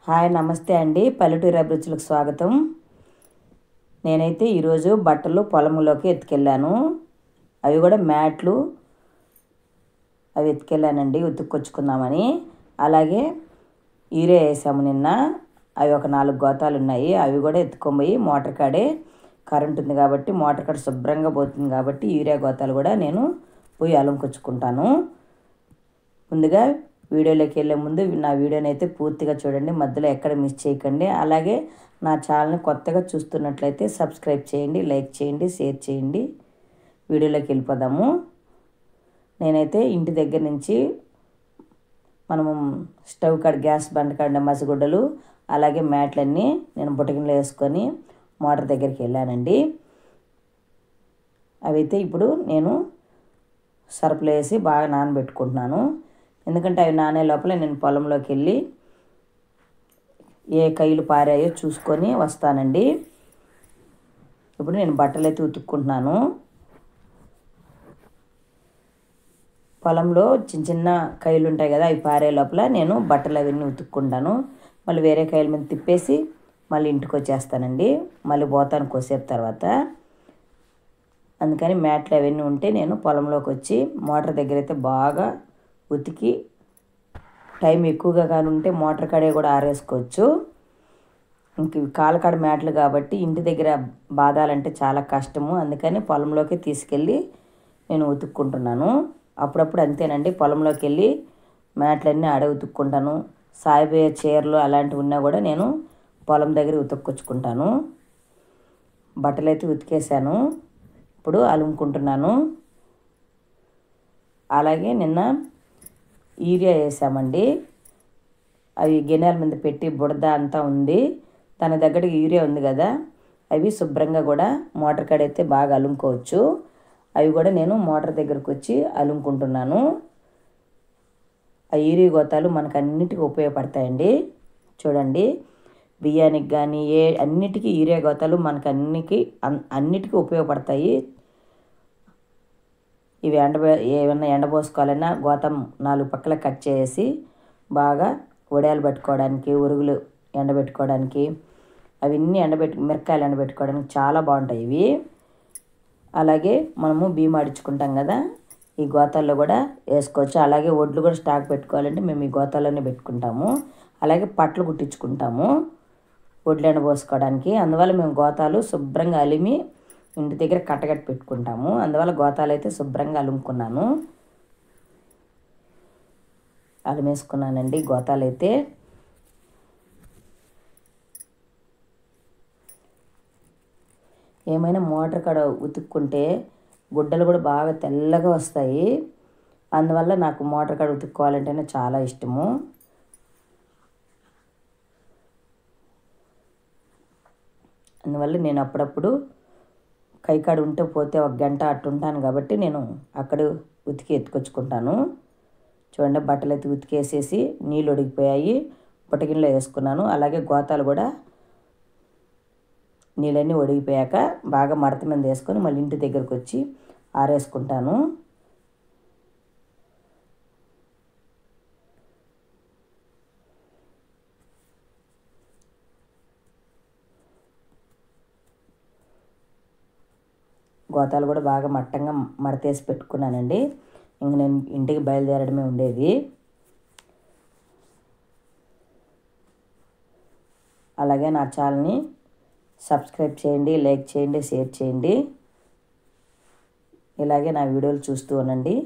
Hi నమస్తే అండి, పల్లెటూరు అభిరుచులకు స్వాగతం. నేనైతే ఈరోజు బట్టలు పొలంలోకి ఎత్తుకెళ్ళాను. అవి కూడా మ్యాట్లు అవి ఎత్తుకెళ్ళానండి ఉతుక్కొచ్చుకుందామని. అలాగే యూరియా వేసాము నిన్న. అవి ఒక 4 గోతాలు ఉన్నాయి. అవి కూడా ఎత్తుకొని పోయి మోటార్ కాడే కరెంట్ ఉంది కాబట్టి మోటార్ కాడ శుభ్రంగా పోతుంది కాబట్టి యూరియా గోతాలు కూడా నేను పోయి అలంకొచ్చుకుంటాను. ముందుగా వీడియోలోకి వెళ్ళే ముందు నా వీడియోని అయితే పూర్తిగా చూడండి, మధ్యలో ఎక్కడ మిస్ చేయకండి. అలాగే నా ఛానల్ని కొత్తగా చూస్తున్నట్లయితే సబ్స్క్రైబ్ చేయండి, లైక్ చేయండి, షేర్ చేయండి. వీడియోలోకి వెళ్ళిపోదాము. నేనైతే ఇంటి దగ్గర నుంచి మనము స్టవ్ కాడ గ్యాస్ బండ కాడ మసిగుడ్డలు అలాగే మ్యాట్లన్నీ నేను బుటకిన్లో వేసుకొని మోటార్ దగ్గరికి వెళ్ళానండి. అవైతే ఇప్పుడు నేను సరుపులో వేసి బాగా నానబెట్టుకుంటున్నాను. ఎందుకంటే అవి నానే లోపల నేను పొలంలోకి వెళ్ళి ఏ కైలు పారాయో చూసుకొని వస్తానండి. ఇప్పుడు నేను బట్టలు అయితే ఉతుక్కుంటున్నాను. పొలంలో చిన్న చిన్న కైలు ఉంటాయి కదా, అవి పారే లోపల నేను బట్టలు అవన్నీ ఉతుక్కుంటాను. మళ్ళీ వేరే కైల మీద తిప్పేసి మళ్ళీ ఇంటికి వచ్చేస్తానండి. మళ్ళీ పోతాను కొద్దిసేపు తర్వాత. అందుకని మ్యాట్లు అవన్నీ ఉంటే నేను పొలంలోకి వచ్చి మోటార్ దగ్గర అయితే బాగా ఉతికి టైం ఎక్కువగా కానీ ఉంటే మోటార్ కాడే కూడా ఆరేసుకోవచ్చు. ఇంక కాలకాడ మ్యాట్లు కాబట్టి ఇంటి దగ్గర బాదాలంటే చాలా కష్టము. అందుకని పొలంలోకి తీసుకెళ్ళి నేను ఉతుక్కుంటున్నాను. అప్పుడప్పుడు అంతేనండి, పొలంలోకి వెళ్ళి మ్యాట్లన్నీ ఆడే ఉతుక్కుంటాను. సాయిపోయే చీరలు అలాంటివి ఉన్నా కూడా నేను పొలం దగ్గర ఉతుక్కొచ్చుకుంటాను. బట్టలు అయితే ఉతికేసాను, ఇప్పుడు అలుముకుంటున్నాను. అలాగే నిన్న యూరియా వేసామండి. అవి గిన్నెల మీద పెట్టి బుడద అంతా ఉంది, దాని దగ్గరికి యూరియా ఉంది కదా, అవి శుభ్రంగా కూడా మోటార్ కాడైతే బాగా అలుముకోవచ్చు. అవి కూడా నేను మోటార్ దగ్గరకు వచ్చి అలుముకుంటున్నాను. ఆ యూరియా గోతాలు మనకు అన్నిటికీ ఉపయోగపడతాయండి. చూడండి, బియ్యానికి కానీ అన్నిటికీ యూరియా గోతాలు మనకు అన్నిటికీ ఉపయోగపడతాయి. ఇవి ఏమన్నా ఎండబోసుకోవాలన్నా గోతం 4 పక్కల కట్ చేసి బాగా వడియాలు పట్టుకోవడానికి, ఉరుగులు ఎండబెట్టుకోవడానికి, అవన్నీ మిరపకాయలు ఎండబెట్టుకోవడానికి చాలా బాగుంటాయి ఇవి. అలాగే మనము బియ్యం ఆడించుకుంటాం కదా, ఈ గోతాల్లో కూడా వేసుకోవచ్చు. అలాగే ఒడ్లు కూడా స్టాక్ పెట్టుకోవాలంటే మేము ఈ గోతాల్లోనే పెట్టుకుంటాము. అలాగే పట్లు కుట్టించుకుంటాము ఒడ్లు ఎండబోసుకోవడానికి. అందువల్ల మేము గోతాలు శుభ్రంగా అలిమి ఇంటి దగ్గర కట్టగట్టి పెట్టుకుంటాము. అందువల్ల గోతాలు అయితే శుభ్రంగా అలుముకున్నాను, అలుమేసుకున్నానండి గోతాలు అయితే. ఏమైనా మోటార్ కాడ ఉతుక్కుంటే గుడ్డలు కూడా బాగా తెల్లగా వస్తాయి. అందువల్ల నాకు మోటార్ కాడ ఉతుక్కోవాలంటేనే చాలా ఇష్టము. అందువల్ల నేను అప్పుడప్పుడు కైకాడ ఉంటే పోతే 1 గంట అట్టుంటాను కాబట్టి నేను అక్కడ ఉతికి ఎత్తుకొచ్చుకుంటాను. చూడండి, బట్టలు అయితే ఉతికేసేసి నీళ్ళు ఉడికిపోయాయి, బుటగిన్లో వేసుకున్నాను. అలాగే గోతాలు కూడా నీళ్ళన్నీ ఉడికిపోయాక బాగా మడత మీద వేసుకొని మళ్ళీ ఇంటి దగ్గరకు వచ్చి ఆరేసుకుంటాను. గోతాలు కూడా బాగా మట్టంగా మడతేసి పెట్టుకున్నానండి. ఇంక నేను ఇంటికి బయలుదేరడమే ఉండేది. అలాగే నా ఛానల్ని సబ్స్క్రైబ్ చేయండి, లైక్ చేయండి, షేర్ చేయండి. ఇలాగే నా వీడియోలు చూస్తూ ఉండండి.